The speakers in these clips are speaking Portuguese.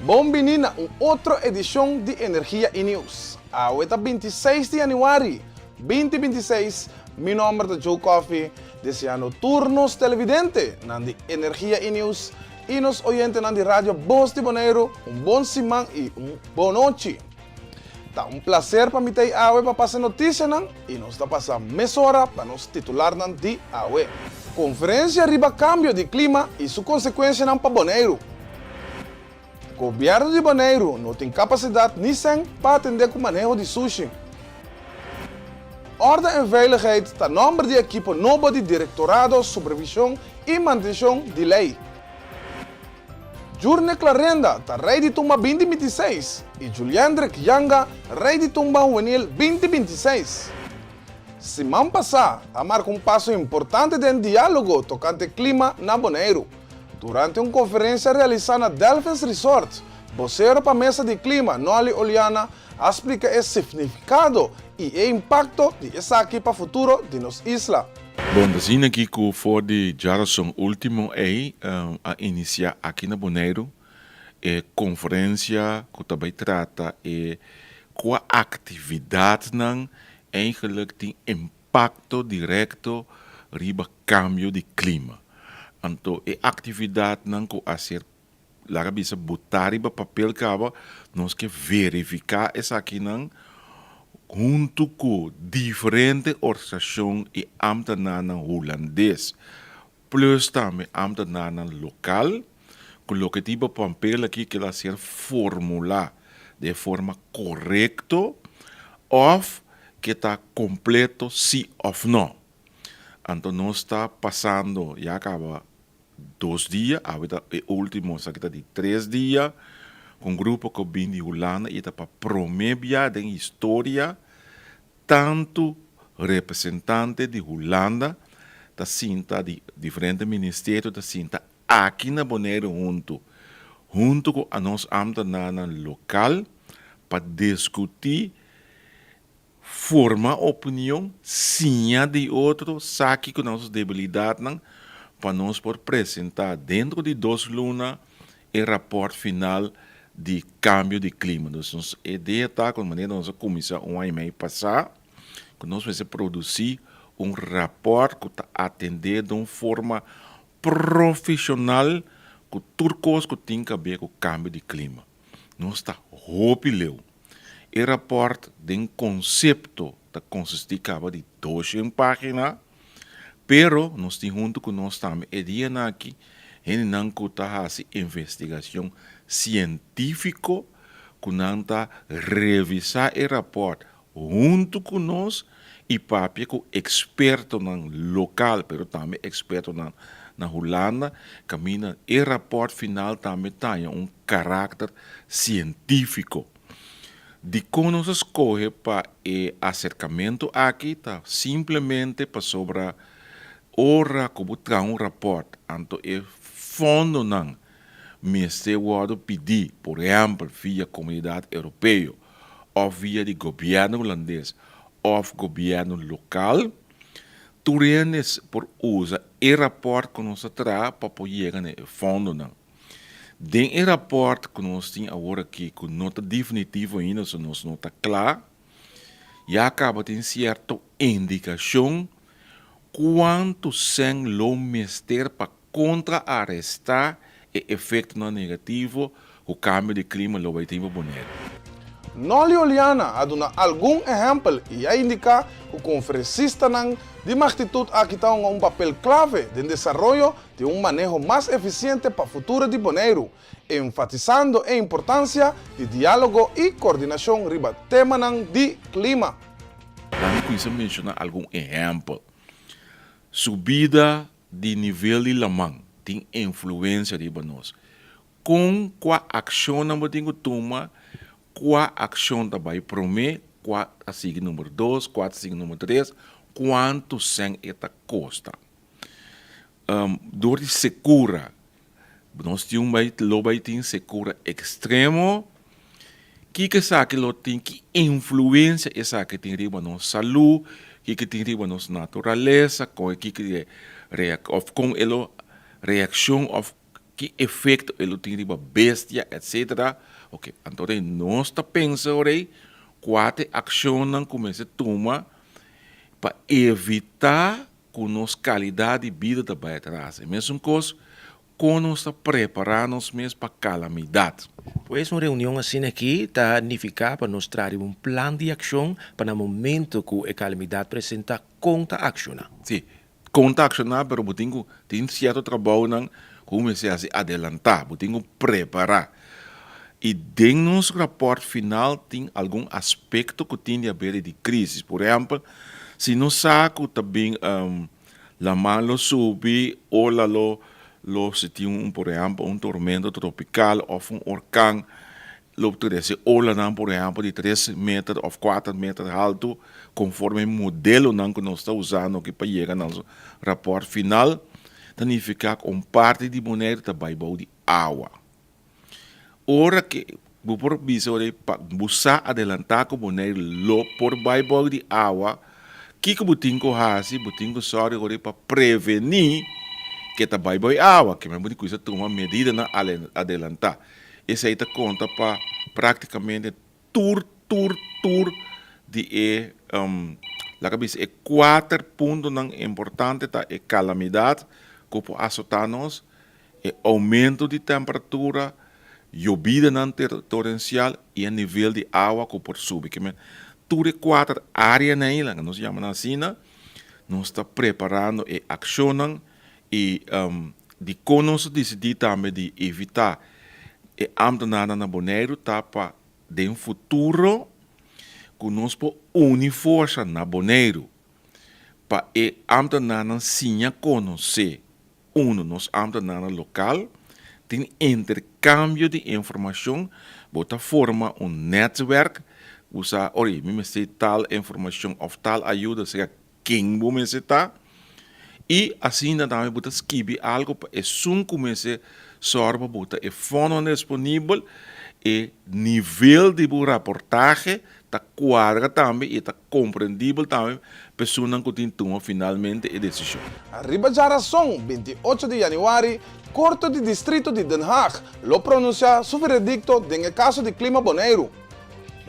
Bom-vindo a outra edição de Energia e News. Hoje é 26 de janeiro 2026. Meu nome é Joe Coffee, desejando turnos televidentes na de Energia e News e nos oyentes na de Rádio Voz de Bonaire, bom semana e boa noite. Tá prazer para mim ter hoje para passar notícia e nos está passando meia hora para nos titular de hoje. Conferência riba cambio de clima e sua consequência para Bonaire. O governo de Bonaire não tem capacidade nem para atender com o manejo de sushi. Ordem en Veiligheid está nome de equipe novo de Directorado, Supervisão e Manutenção de Lei. Jurne Clarenda está rei de tumba 2026 e Juliandrek Yanga rei de tumba juvenil 2026. Semana passada, marca passo importante de diálogo tocante clima na Bonaire. Durante uma conferência realizada na Delphins Resort, vocero para a mesa de clima, Noli Oliana, explica o significado e o impacto de essa aqui para o futuro de nossa isla. Bom, da zin aqui que for de geração último a iniciar aqui na Bonaire conferência que também trata com a atividade não eigenlijk tem impacto direto riba cambio de clima. Então, a atividade não que a ser lá bisa botar riba papel caba nós que verificar essa aqui não junto com diferentes organizações e ambtenanen holandês. Plus também ambtenanen local, com o que tipo papel aqui que ela ser formular de forma correta ou que está completo sim ou não. Então, nós está passando, já acaba 2 dias, agora o último, aqui está de 3 dias, com um grupo que vem de Holanda e está para promover a história, tanto representantes de Holanda, da cinta de diferentes ministérios, da cinta aqui na Bonaire junto com a nossa ambtenanen local, para discutir, formar opinião, sim de outro, saque com nossas debilidades, para nós poder apresentar dentro de 2 lunas o rapport final de cambio de clima. Então, a ideia está com a maneira que nós começamos um ano e meio passar, que nós vamos produzir um rapport que está atender de uma forma profissional com tudo que tem a ver com o cambio de clima. Nós está roupileu. O rapport tem um conceito que consiste de 200 páginas, pero nós temos junto com nós também a ideia aqui ele não faz investigação científica, que não está revisar o rapport junto com nós e papel com experto local, pero também experto na Holanda, caminha o rapport final também tem caráter científico. De como nós escolhe para o acercamento aqui, tá simplesmente para sobre ora como tra rapport, então é fundo não Ministério pedir, por exemplo, via Comunidade Europeia, ou via de governo holandês, ou governo local, tu reines por usa e rapport que nós traz para poder chegar no fundo não. Den o rapport que nós temos agora aqui, com nota definitiva ainda, se nós não está claro, já acaba de certa indicação quanto sem o ministério para contra-arrestar o efeito negativo o cambio de clima no Baitiba Bonaire. Noli Oliana a dar algum exemplo e a indicar que o conferencista de uma atitude aqui está um papel clave no desenvolvimento de manejo mais eficiente para o futuro de Bonaire, enfatizando a importância de diálogo e coordenação riba tema de clima. Vamos mencionar algum exemplo. Subida de nível de lamang tem influência de nós. Com a ação que temos que tomar, com a ação que vai prometer, com a sigla número 2, com a sigla número 3, quanto sem esta costa. Dor de secura, nós temos um secura extremo, que sabe que tem que influência essa que tem riba nossa saúde, que tem riba nossa natureza, com a reação que efeito ele tem riba bestia, etc. Ok, então nós está pensando quais ações não começa a tomar para evitar que nossa qualidade de vida vai atrás. É mesmo coisa, quando nós preparamos mesmo para calamidade. Pues uma reunião assim aqui está significa para nós trazer um plano de ação para no momento que a calamidade apresenta conta accionar. Sim, conta accionar, pero tem certo trabalho não comece a se adelantar, tem preparar. E dentro do nosso rapport final tem algum aspecto que tem a ver de crise. Por exemplo, se nós saco também la mano subi ou se tem por exemplo, um tormento tropical ou um orcão, ola não, por exemplo, de 3 metros ou 4 metros alto, conforme o modelo não que nós estamos usando que para chegar no rapport final, significa que parte de boneiro também vai de água. Ora que vou por visão para buscar adelantar que o boneiro por baixo de água, que butinco hasi, butinco sorry para prevenir que tá baixo de água, que mesmo de coisa tomar medida na adelantar. Esse aí tá conta para praticamente tour de la cabeça é 4 pontos não importante tá é calamidade que pode assustar nós, é aumento de temperatura, llovida não torrencial e a nível de água que pode subir. Que tudo 4 áreas na ilha, nós chamamos assim, nós está preparando e acionando e de conosco decidir também de evitar e amdanada na boneiro tá para de futuro conosco unir força na boneiro para e amdanada sinha conhecer nós amdanada local tem intercâmbio de informação bota forma network usa ori me sei tal informação of tal ajuda seja quem vou me citar e assim também bota escrever algo para é sum comece sorba bota é fundo disponível e nível de reportagem está quadra também e está compreendível também pessoa que tem tomado finalmente a decisão. Arriba já razão, 28 de januário, Corte de Distrito de Den Haag lo pronuncia su veredicto en el caso de Clima Boneiro.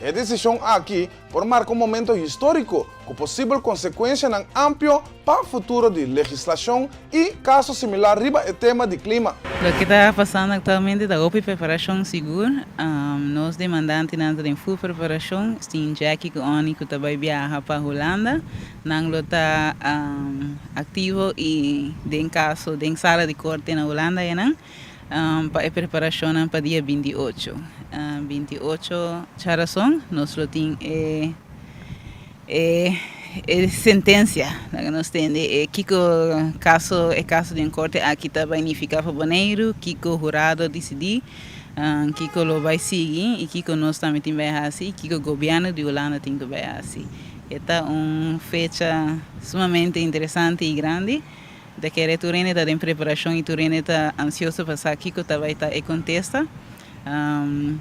A decisão aqui por marcar um momento histórico com possível consequência amplo para o futuro de legislação e casos similares riba o tema de clima. O que está passando atualmente da OPI preparação segura, nós demandantes nada em full preparação, sim Jackie que oni que também viaja para Holanda, não está ativo e em caso de sala de corte na Holanda para a preparação para dia 28. 28 razão, nós temos sentença, que nós temos que caso de corte aqui também significa para Boneiro, que o jurado decidir, que lo vai seguir e que nós também temos assim, que o governo de Holanda tem que vai assim. Esta uma fecha sumamente interessante e grande. De que a Turene está em preparação e Turene está ansioso para saber que vai estar em contesta.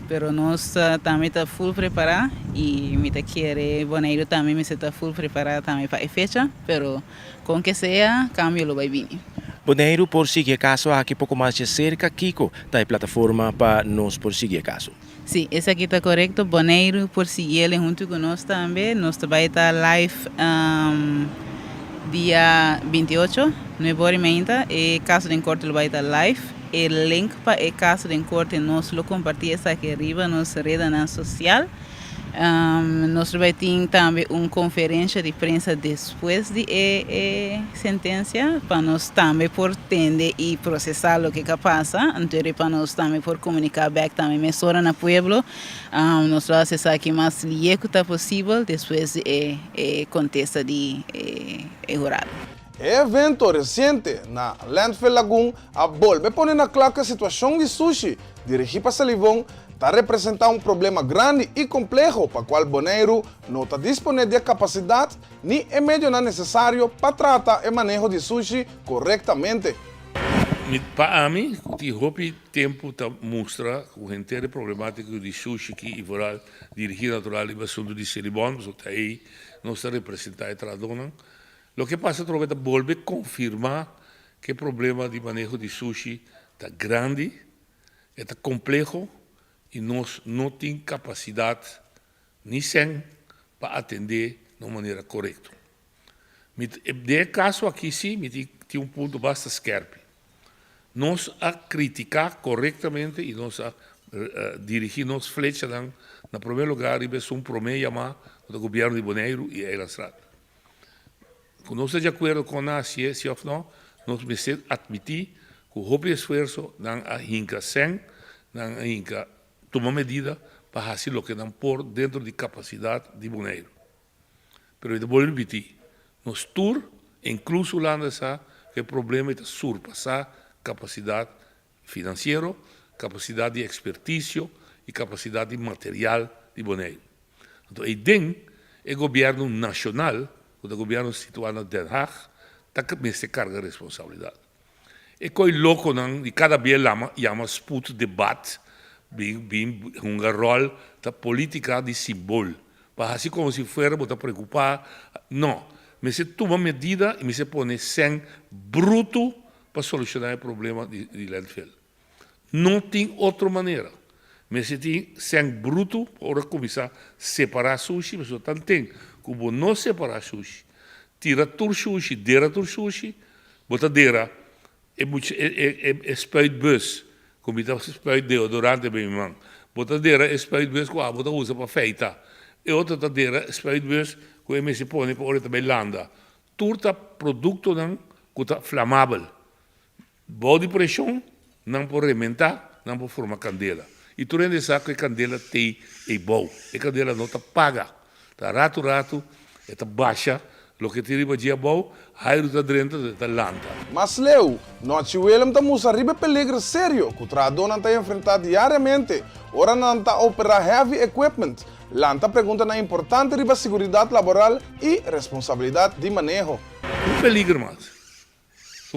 Pero nós também está full preparado e me quer Boneiro também me está full preparado também para a fecha, pero com que seja, cambio lo vai vir. Boneiro por seguir caso aqui pouco mais de cerca, Kiko, tá em plataforma para nós por seguir caso. Sim, esse aqui está correto. Boneiro por seguir ele junto com nós também. Nós vai estar live dia 28, 9h30, e caso de corte vai estar live. O link para o caso de corte nós lo compartimos aqui arriba na nossa rede social. Nós vamos ter também uma conferência de prensa depois de sentença para nós também por entender e processar o que passa, então para nós também por comunicar back também mesora no pueblo, nós vamos acessar aqui mais lieco possível depois de contesta de jurado. Evento recente na Landfill Lagoon a volver a poner na claro a situação de sushi dirigida para Salivón está representando problema grande e complexo para o qual Boneiro não está disponível de capacidade nem é meio necessário para tratar e manejo de sushi corretamente. Para mim, o tempo mostra o inteiro problemático de sushi que é dirigida natural e assunto de Salivón, que aí não está representado tradona. O que passa é que volve a confirmar que o problema de manejo de sushi está grande, está complejo e nós não temos capacidade nem sem para atender de uma maneira correta. De caso aqui sim, tem um ponto bastante scarpe. Nós a criticar corretamente e nós a dirigir nos flecha na primeiro lugar e um prometo chamar do governo de Bonaire e a Estrada. Quando nós estamos de acordo com a ciência ou não, nós precisamos admitir que o próprio esforço não a hinca sem, não a hinca tomar medida para fazer o que não por dentro de capacidade de Bonaire. Mas eu vou repetir, nós tour, incluso lá nessa, que o problema é surpassar capacidade financeira, capacidade de expertício e capacidade material de Bonaire. Então, aí dentro, o governo nacional, o governo situado em Den Haag, está carga de responsabilidade. E coi louco não, e cada vez chama sput debate, bem um rol da política de símbolo. Para assim como se fosse para preocupar, não. Mas se toma medida e se põe sem bruto para solucionar o problema de landfill. Não tem outra maneira. Mas se tem sem bruto, para começar a separar sushi, mas também tem, como não separar sushi, tira tur sushi, dera tur sushi, bota dera, spuitbus, como está spuit deodorante bem man, bota dera, spuitbus, bota usa para feita, e outra dera, spuitbus, que se põe para outra também landa. Turta produto não, que está flamável. Bode pressão, não por rementar, não por formar candela. E tu rende sabe que a candela tem e bom. A candela não está paga. Está rato, está baixa. O que te riba dia bom, aí está dentro da lanta. Mas Leo, nós tivemos que arriba peligro sério que o trador não está enfrentar diariamente. Ora não está operar heavy equipment. Lanta pergunta na importante riba seguridade laboral e responsabilidade de manejo. Peligro, mas.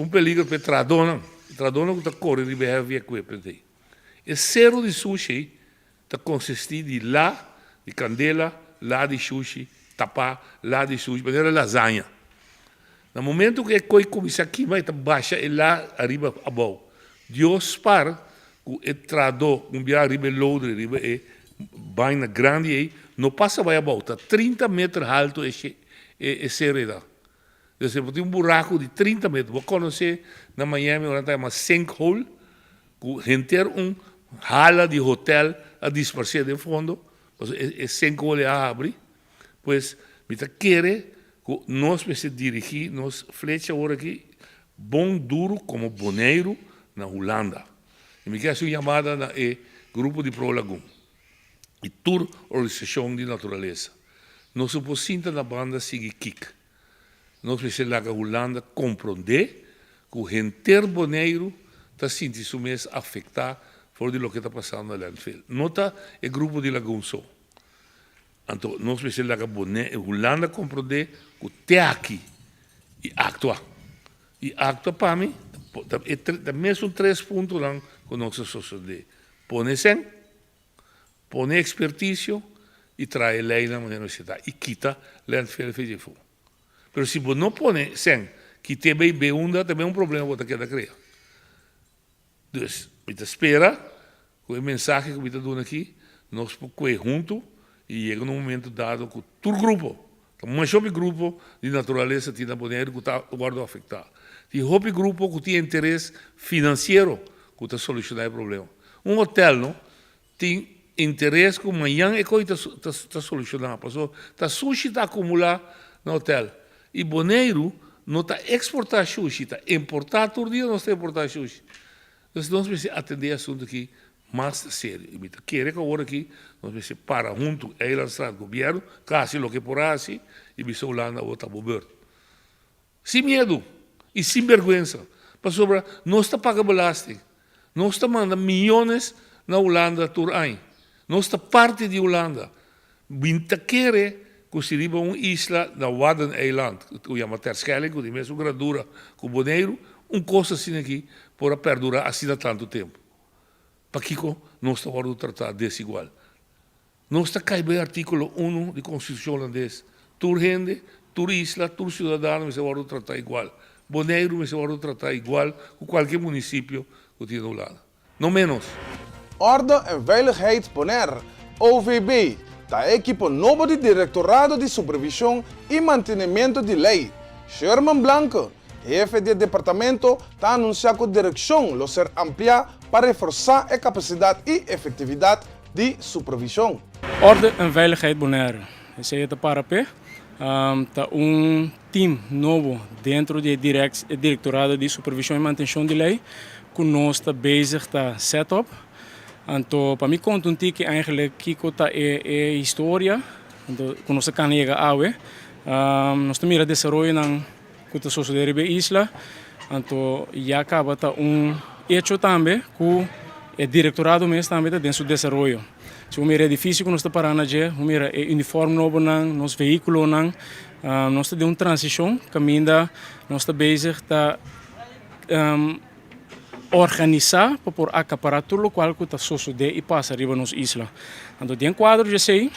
Peligro para o trador não. O trador não está correndo riba heavy equipment aí. E zero de sushi está consistir de lá de candela, lá de sushi, tapar, lá de sushi, mas era lasanha. No momento que coi começa aqui, vai estar baixa e lá arriba abaixo. Deus para o trador, arriba loader, arriba é baina grande aí, não passa vai abaixo, está 30 metros alto e sereda. Você tem um buraco de 30 metros. Vou conhecer na Miami, onde tem uma sinkhole, que hala de hotel a dispersar de fundo, e sinkhole abre, pois, me quer que nós precisamos dirigir, nós flecha agora aqui, bom duro como Bonaire na Holanda. E me quer ser chamada na Grupo de Pro Lagoon. E tour organização de natureza. Nós suposita na banda sigue kick. Nós precisamos que a Holanda compreender que o inteiro Bonaire está sentindo isso mesmo afetar por o que está passando na landfill. Nota o grupo de Lagoon só. Então, nós precisamos que a Holanda compreender que tem aqui e actuar. E actuar para mim, também são 3 pontos lá que nós sociedade. Põe sem, põe expertício e traz lei na universidade. E quita landfill de fogo. Mas se você não põe sem, que tem bem beunda, também é um problema que você quer criar. Então, você espera, com a mensagem que você está dando aqui, nós podemos juntos e chega num momento dado com todo o grupo. Um grupo de natureza tem na Bonaire que está guardado afetado. Tem um grupo que tem interesse financeiro que está solucionando o problema. Um hotel não tem interesse que amanhã é que está solucionando. Está sushi está acumulado no hotel. E Bonaire não está exportar sushi, está importar todo dia, não está importar sushi. Então, nós precisamos atender assunto aqui mais sério. E querer que agora aqui nós precisamos parar junto, a lançar o governo, caso o que por assim, e me sou lá na outra governo. Sem medo e sem vergonha. Para sobre, nós está pagando belasting. Nós está mandando milhões na Holanda por ano. Nós está parte de Holanda. Vinta querer que se riba uma isla na Wadden-eiland, que chama Terschelling, que tem mesmo gradura com Bonaire, coisa assim aqui, para perdurar assim há tanto tempo. Para que nós estamos tratado desigual. Nós está caindo artículo 1 da Constituição holandesa. Tur gente, tur isla, tur cidadão, mas estamos tratado igual. Bonaire me se va a tratar igual que cualquier municipio que tiene un lado. No menos. Orde en Veiligheid Bonaire, OVB, da equipo novo de Directorado de Supervisión y Mantenimiento de Ley. Sherman Blanco, jefe del departamento, está anunciando que la dirección lo será ampliada para reforzar la capacidad y efectividad de supervisión. Orde en Veiligheid Bonaire. Esse é para P. Tá team novo dentro do Directorado de Supervisão e Manutenção de Lei que nós está bezig tá setup. Então, para mim conta que eigenlijk Kiko tá é história, então que nós kan chegar a nós também desenvolver na que suceder na isla. Então, já acaba tá hecho também que o Directorado mesmo também tá dentro do desenvolvimento. Se o meu edifício que nós estamos parando aqui, o meu uniforme novo, nosso veículo, nós estamos em transição, caminho, nós estamos bezig a organizar para acaparar tudo o que está sucedendo e passa arriba na nossa isla. Então, dentro do quadro de sei,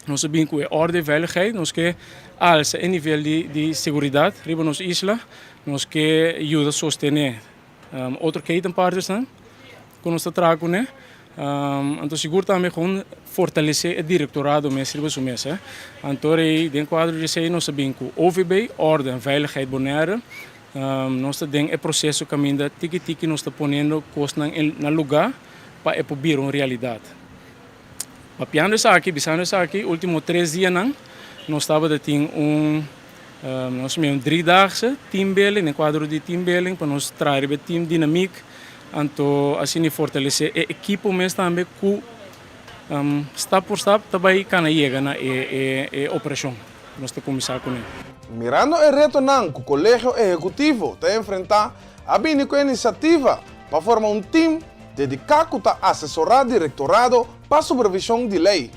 nós sabemos que é ordem e veiligheid, nós queremos alça em nível de segurança arriba na nossa isla, nós queremos ajuda a sostener outro que tem partes, que nós estamos trazendo. Então, seguro também com fortalecer o directorado mesmo sobre mês. Então, dentro do quadro de sei, nós sabemos que o OVB, Ordem, Veiligheid Bonaire, nós temos o processo caminho tiki nós estamos pondo coisas no lugar para poder uma realidade. Papiando isso aqui, bisando isso aqui, último 3 dias nós estávamos tendo nós temos 3 days team building, no quadro de team building, para nós trazer o team dinâmico. Então, assim, fortalecer a equipe mesmo também que, step por step, também can chegar na operação. Nós estamos começar com ele. Mirando el reto que o Colegio Ejecutivo está enfrentar, ha venido con iniciativa para formar un team dedicado a asesorar el directorado para supervisión de ley.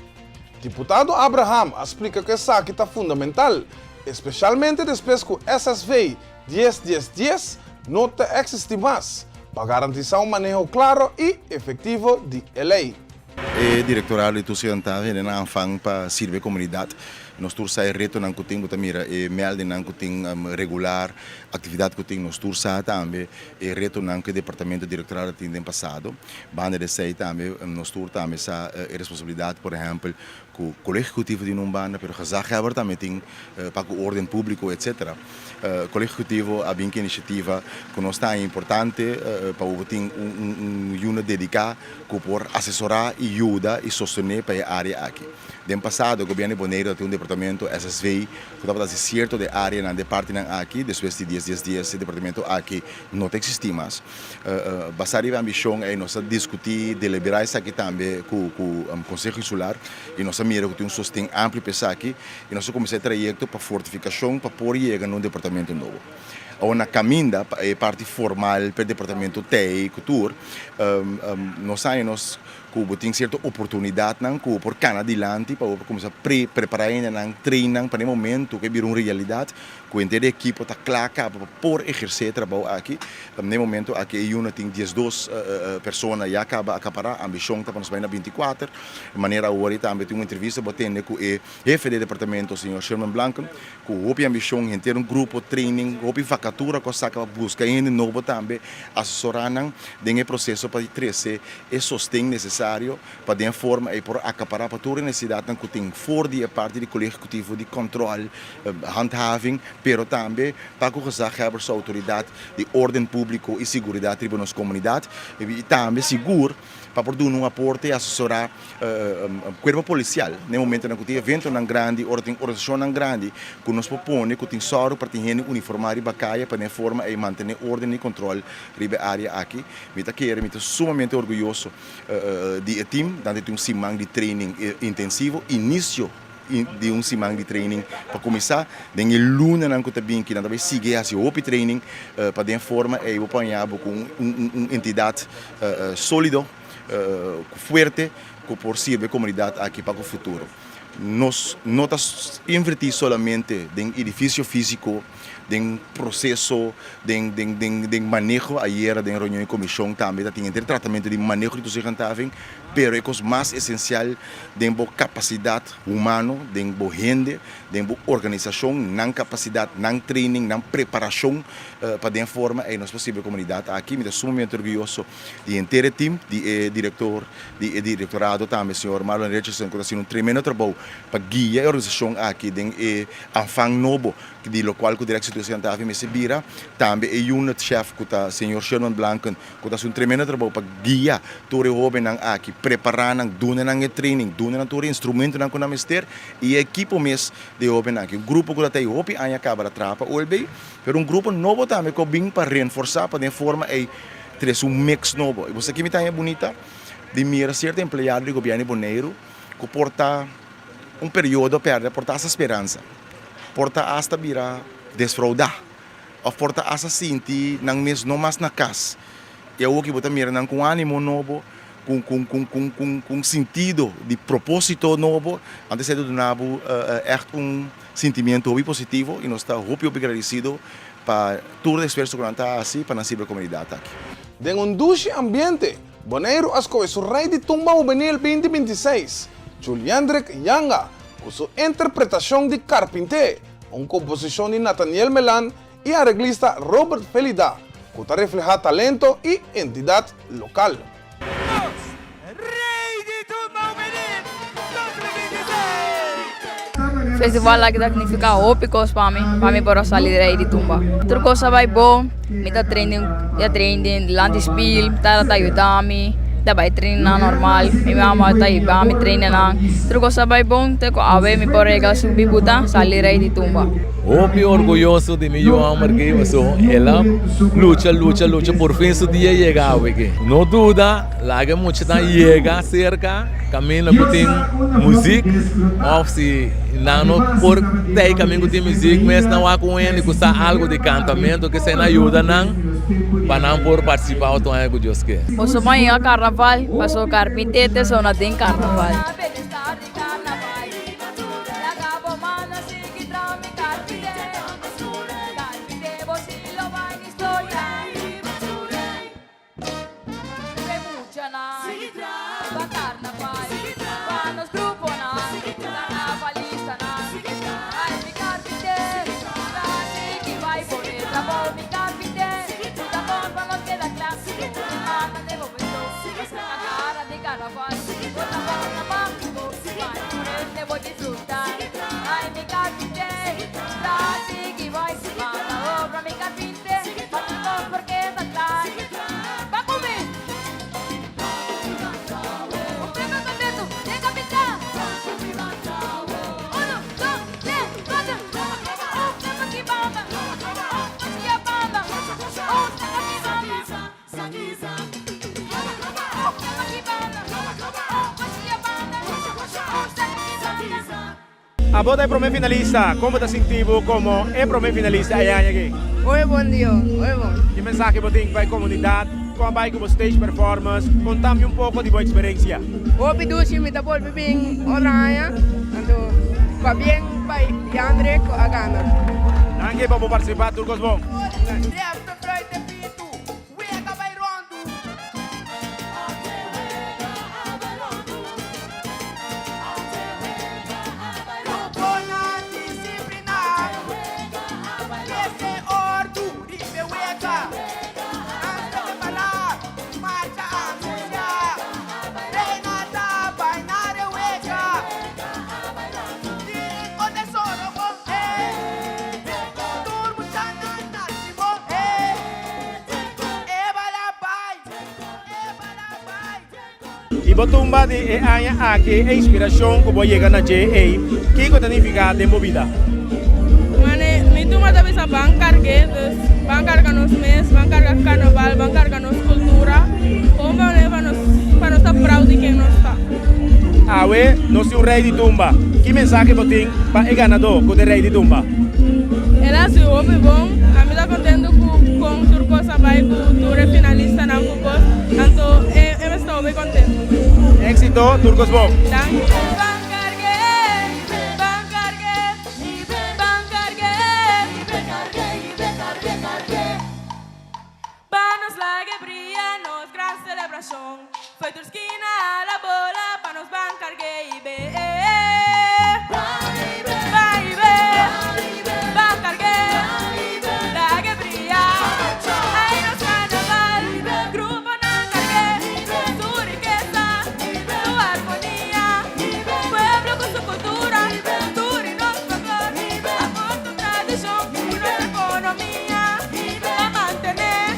Diputado Abraham explica que esa aquí está fundamental, especialmente después que SSV 10-10-10 no existe más, para garantizar un manejo claro y efectivo de la ley. O Directorado de Sociedade vem na anfang para servir a comunidade. Nós tursa é reto na kuting buta mira e melde na kuting regular atividade kuting nós tursa também e reto na que departamento directorado tem no passado. Banda de sei também nós tur também essa responsabilidade, por exemplo, com o colégio executivo de Numbana, pero gezagheber também tem para o ordem público, etc. O colégio executivo a bem que iniciativa que nós está importante para o tem unidade dedicada por assessorar e ajudar e sostener para a área aqui. No passado, o governo de Bonaire tem departamento SSV que estava a certo de área na departamento aqui, depois de 10 dias, o departamento aqui não existe mais. Basari a ambição é nós discutir, deliberar isso aqui também com o Conselho Insular e nós mira que tem sustento amplo para aqui e nós começamos a trajeto para fortificação para poder chegar num departamento novo. Na caminda é parte formal para o departamento TI e cultura, nós saímos com certa oportunidade por cana adiante para começar a preparar treinar para o momento que vira uma realidade com a equipe está clara para por exercer trabalho aqui. No momento aqui a tem 12 pessoas já acaba acaparar a ambição para nós vai na 24. De maneira agora também tem uma entrevista batendo com o chefe do departamento, o senhor Sherman Blanco, com a ambição de ter grupo training, a vacatura que saca busca ainda novo também assessorar no processo para trazer e sustento necessário para dar forma e por acaparar para toda a necessidade que tem fora de parte do colégio executivo de controle, handhaving, pero também para que os agentes autoridade de ordem público e segurança para nossa comunidade e também seguro para poder um aporte e assessorar o corpo policial no momento em que tem evento grande, organização grande, que nos propõe que tem só para ter uniformar e bacaia para dar forma e manter ordem e controle na área aqui. Me estou sumamente orgulhoso de time, dando um semana de training intensivo, início de semana de training para começar, den luna não que bem que não vai seguir assim o training para dar forma e apanhar com uma entidade sólida, forte, que por servir a comunidade aqui para o futuro. nos notas invertir solamente en edificio físico, en proceso, de manejo ayer de reunión de comisión también, tiene el tratamiento de manejo de tus hijos, pero es más esencial de la capacidad humana, de la gente, de la organización, la capacidad, la training, la preparación para de forma en nuestra posible comunidad. Aquí me estoy sumamente orgulloso de entero team, de director, de directorado también, señor Marlon Richardson, que está haciendo un tremendo trabajo para guiar la organización aquí, de afán novo, de lo cual la dirección de me se también el unit chef, que está señor Sherman Blanken, que está haciendo un tremendo trabajo para guiar todos los jóvenes aquí, preparar, doen el training, doen todo el instrumento que nós ter e equipo mes de jóvenes aqui. Um grupo que tem hopi a acaba da trapa olbei, pero grupo novo também que vem para reforçar para de forma ter mix novo. E você aqui me tá bonita de mira certo empregado do governo Bonaire que porta período para portar essa esperança, porta hasta virar desfraudar, ou porta hasta sentir não mes não mais na casa. E eu que botar mira com ânimo novo, com sentido de propósito novo, antes de tudo é sentimento muito positivo e nós estamos muito agradecidos para todo o esforço que nós estamos assim para a comunidade aqui. De un dulce ambiente, Bonaire escoge su rey de tumba juvenil 2026, Juliandrek Yanga, con su interpretación de Carpinté, una composición de Nathaniel Melan y arreglista Robert Felida, que refleja talento y entidad local. Festival lagi significa ópicos para mim para sair rei de tumba. Outra coisa vai bom, me tá training, landespil, tá ajudando, tá vai treinar normal, me mama tá aí, me treina lá. Outra coisa vai bom, te com ave me por regal subir buta, sair rei de tumba. Hopi orgulhoso de mi João Marquinhos, ela lucha, por fin su día llega, no duda, laga mucho llega cerca, camina con música, ou se não por ter caminho com música, mas não há com ele que está algo de cantamento que se não ajuda não, para não por participar do que Deus quer. Você vai em carnaval, passou carpintete, só não tem carnaval. A bota é primeiro finalista, como está sentindo como é primeiro finalista aí aqui? Oi, bom dia, oi, bom. Que mensagem você tem para a comunidade, como vai com o stage performance, conta-me pouco de sua experiência. O pidusi me tapol bibing oraya, ando pa bien pa Yandre ko agana. Nange para participar turcos bom. Botumba de aña aqui é inspiração que vou chegar na JA. Que significa de movida? Mane, mi tumba também sa bancar nos mês, bancar carnaval, bancar nos cultura. Como para estar proud de quem nós está. Awe, nós somos rei de tumba. Que mensagem você tem para o ganador com o rei de tumba? Ela se ouve bom, a mim está contente com o turco sabai com o finalista na Cupos, então eu estou bem contente. Éxito, turcos bom. Danke. corazón. Fue tu esquina a la bola pa' nos bancar gay, bancar gay, la que brilla. Ahí nos carnaval, grupo na cargué, su riqueza, su armonía, pueblo con su cultura, cultura y nuestro folclor, amor, tu tradición y nuestra economía, a mantener,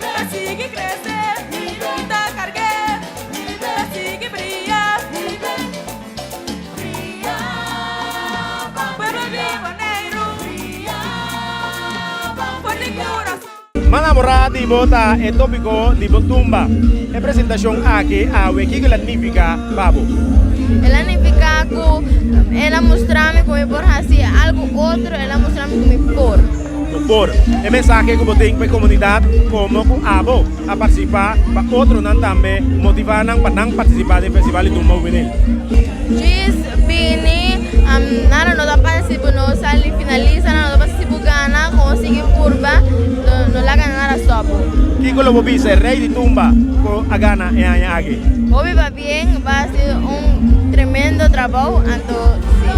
la sigue crecer, y te cargué, la sigue brillar, pueblo riboneiro, fuerte corazón. Manamorada di bota e tópico di Botumba. E presentación aqui a que significa babo. Ela significa que ela mostra-me como por fazer algo outro, ela mostra-me como por. Por e mensagem que eu tenho para a comunidade como com abo a participar para outro não também motivar não para não participar do festival de Tumba Juvenil. Diz Bini, nada não dá participo no sali finaliza, nada dá participo gana, conseguir curva, não lá ganha nada só. Kiko lo bobise rei de Tumba com a gana e a aqui. Hoy va bien, va a ser un tremendo trabajo, entonces sí.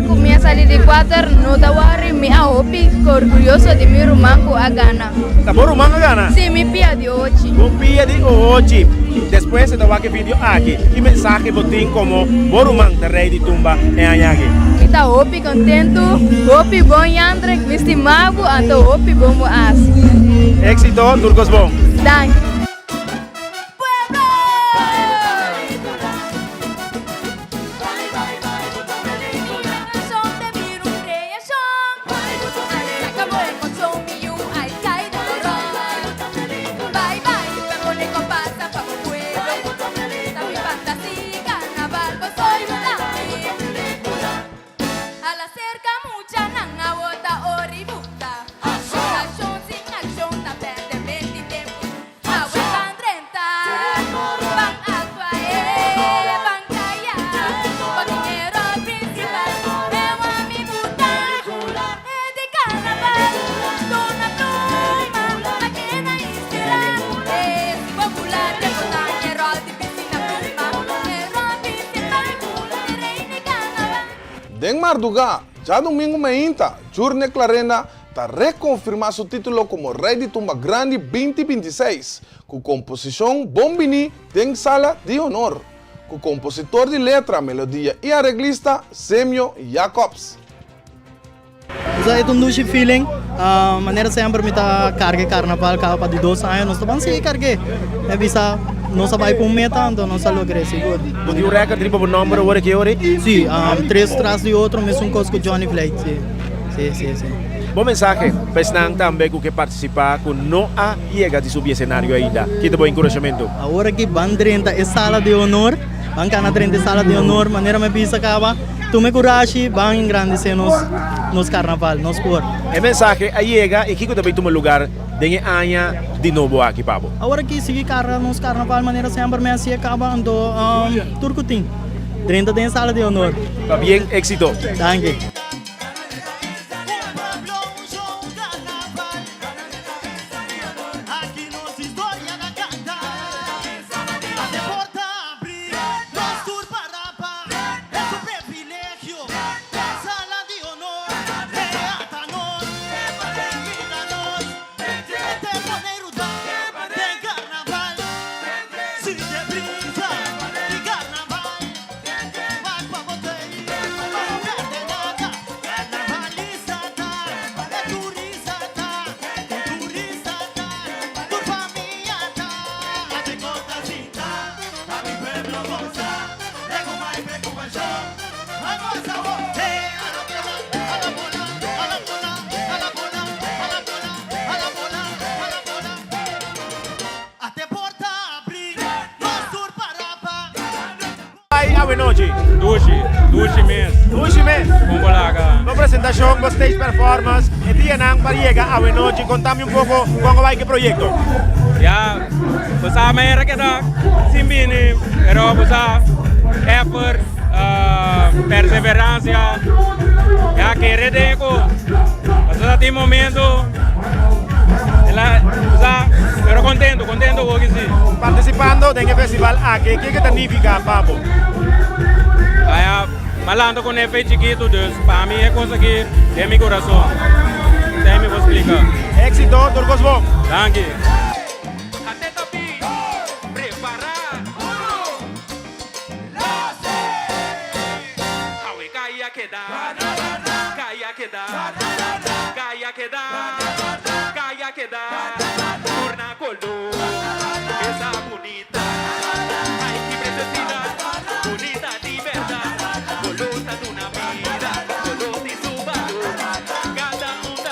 Comienza a salir de Ecuador, no te worry, me ahopi, orgulloso de mi romanco a Ghana. Tá bom romanco a Ghana? Sim, mi pia de hoje. Bom pia de hoje. Depois você vai ver vídeo aqui e mensagem botim como Boruman da rei de Tumba em Anhagi. Me tá hopi contento, hopi bom Yandre, me estimavo, então hopi bom as. Éxito, Turcos bom. Thank you. Den Marduga, ya domingo meinta, Journe Clarena está reconfirmar su título como Rey de Tumba Grande 2026, con composición Bombini en Sala de Honor, con compositor de letra, melodía y arreglista Semio Jacobs. É um duche feeling, maneira sempre me tá carga carnaval para de 2 anos, nós estamos sem carga, é visa nós vai para meta, então nós logramos seguro. Você recorde tipo o número hora que hora? Sim, 3 atrás de outro, mesmo coisa com Johnny Flight, sim. Bom mensagem, pessoal também que participar com não a chega de subir cenário ainda. Que bom encorajamento. Agora que van 30 é sala de honor, van cana 30 sala de honor, maneira me pisa acaba. Tu me coragem, van engrandecer nos carnaval, nos cor. É mensagem a chega e que também toma lugar de anha de novo aqui, Pabo. Agora que sigue nos carnaval, maneira sempre me assim acaba, então turcutim. 30 tem sala de honor. Tá bem, éxito. Thank you. Dushi mês. Dushi mês. Com colega. No presentación, no stage performance, el día nang pariega a noche. Contame un poco cómo va este proyecto. Ja, besa mayra kita simbini, pero besa effort, perseverancia, ya querer deco, hasta este momento, pero contento porque sí. Participando en el festival aquí, ¿qué significa, Papo? Vaya, malando con F chiquito, dus para mí es cosa que de mi corazón. Déjame explicar. Éxito, Turcos Bon. Thank you. Calla queda, turna color, esa bonita, ay que preciosidad, bonita de verdad, colosa de una vida, color de su valor, cada luce,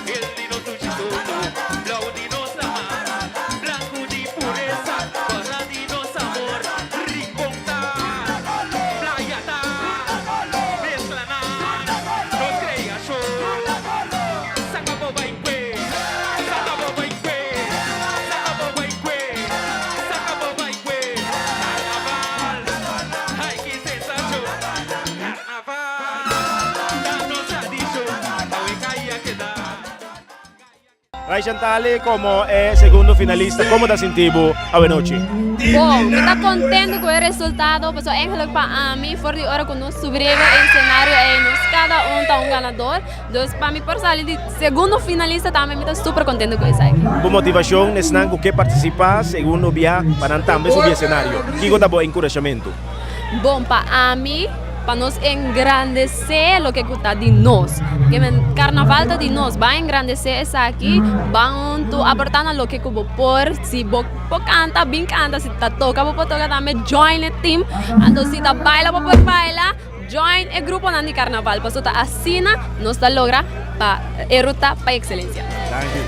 el dino su chistoso, blau dino samar, blanco de pureza, para dino sabor, riconta, playata, mezclana, nos crea show. Ray Chantale como segundo finalista, ¿cómo te sentivo a noche? Bom, kita contento com o resultado, porque eigenlijk para mim, for die hora que nós subimos em cenário, nós cada tá ganador. Então, para mim, por sair de segundo finalista, também me estou super contento com isso aqui. Com motivação, nesnan que participar, segundo via, para também subir cenário. Que gosta bom encorajamento. Bom, para mim, para nós engrandecer o que está de nós. Que o carnaval está de nós, vai engrandecer isso aqui, vão aportar no que eu por, se vou canta, bem canta, se tá toca, vou tocar também, join o team, então se tá baila, vou baila, join o grupo de carnaval, para tá assina, nós tá logra para eruta para excelência. Thank you.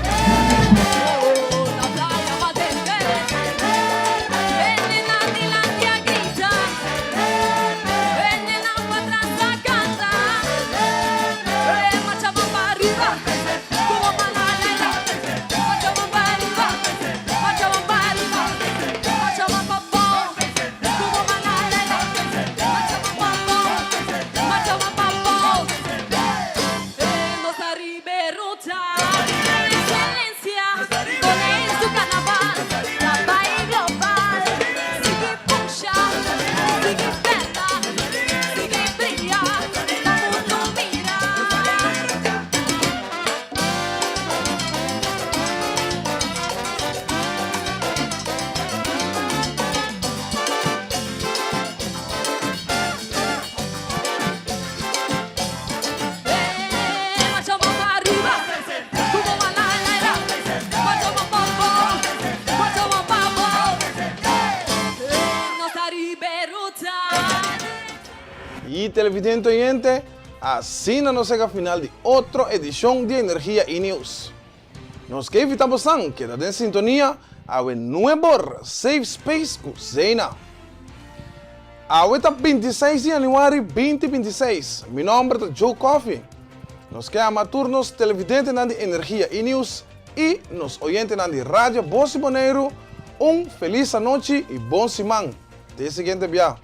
Y televidente oyente, así nos llega al final de otra edición de Energía y News. Nos que invitamos a quedar en sintonía a un nuevo Safe Space Cusena. Ahorita 26 de januario 2026, mi nombre es Joe Coffee. Nos quedamos turnos televidentes de Energía y News y nos oyentes de Radio Voz y Boneiro. Un feliz noche y bon simán. De siguiente viaje.